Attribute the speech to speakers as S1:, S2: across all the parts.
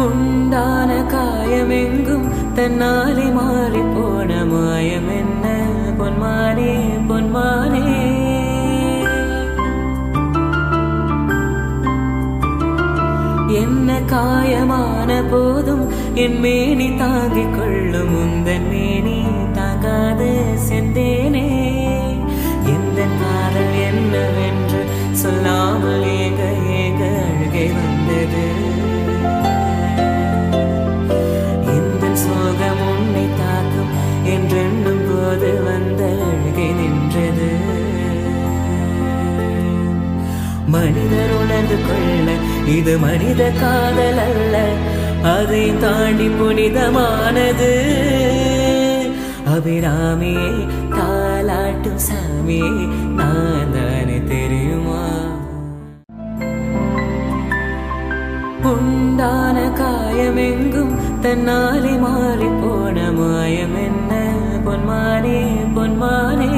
S1: உண்டான காயமெங்கும் தன்னாலே மாறி போன மாயம் என்ன பொன்மானே பொன்மானே. என்ன காயமான போதும் என் மேனி தாங்கிக் கொள்ளும் உந்தன் மேனி தாங்காது செந்தேனே. எந்த காதல் என்னவென்று சொல்லாமல் ஏக ஏக அழுகை வந்தது. எந்த சோகம் உன்னை தாக்கும் என்றெண்ணும் போது வந்த அழுகை நின்றது. மனிதர் உணர்ந்து கொள்ள இது மனித காதல் அல்ல, அதை தாண்டி புனிதமானது. அபிராமியே தாலாட்டும் சாமியே நான் தானே தெரியுமா. உண்டான காயமெங்கும் தன்னாலே மாறி போன மாயம் என்ன பொன்மானே பொன்மானே.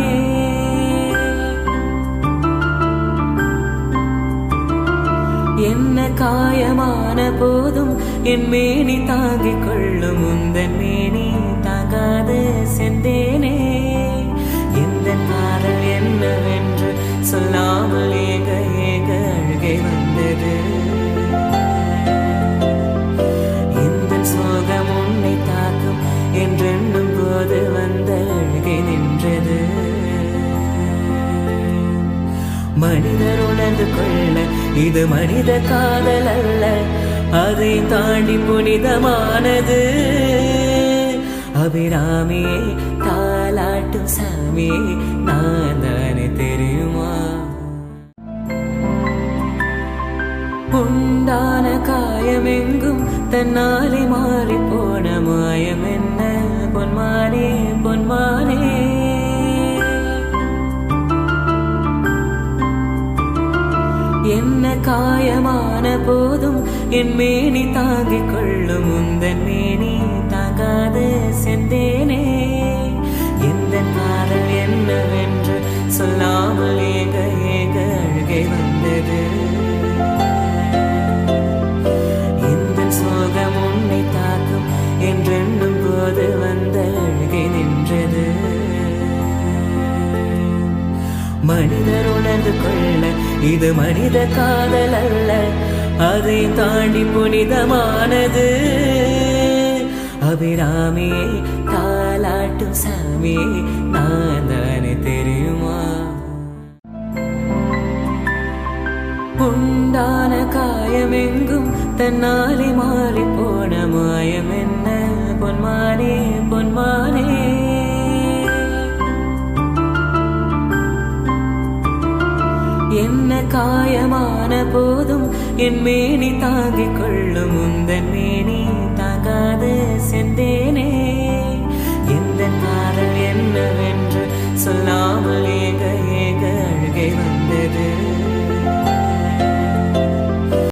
S1: என்ன காயமான போதும் என் மேனி தாங்கிக் கொள்ளும் உந்தன் மேனி தாங்காது செந்தேனே. எந்த காதல் என்னவென்று சொல்லாமல் ஏக ஏக அழுகை வந்தது. எந்த சோகம் உன்னை தாக்கும் என்றெண்ணும் போது வந்த அழுகை நின்றது. மனிதர் உணர்ந்து கொள்ள இது மனித காதல் அல்ல, அதை தாண்டி புனிதமானது. அபிராமியே தாலாட்டும் சாமியே நான் தானே தெரியுமா. உண்டான காயமெங்கும் தன்னாலே மாறி போன மாயம் என்ன பொன்மானே பொன்மானே. என்ன காயமான போதும் என் மேனி தாங்கிக் கொள்ளும் உந்தன் மேனி தாங்காது செந்தேனே. எந்த காதல் என்னவென்று சொல்லாமல் ஏக ஏக அழுகை வந்தது. எந்த சோகம் உன்னை தாக்கும் என்றெண்ணும் போது வந்த அழுகை நின்றது. மனிதர் உணர்ந்து கொள்ள இது மனித காதல் அல்ல, அதை தாண்டி புனிதமானது. அபிராமியே தாலாட்டும் சாமியே நான் தானே தெரியுமா. உண்டான காயமெங்கும் தன்னாலே மாறி போன மாயம் என்ன பொன்மானே பொன்மானே. என்ன காயமான போதும் என் மேனி தாங்கிக் கொள்ளும் உந்தன் மேனி தாங்காது செந்தேனே.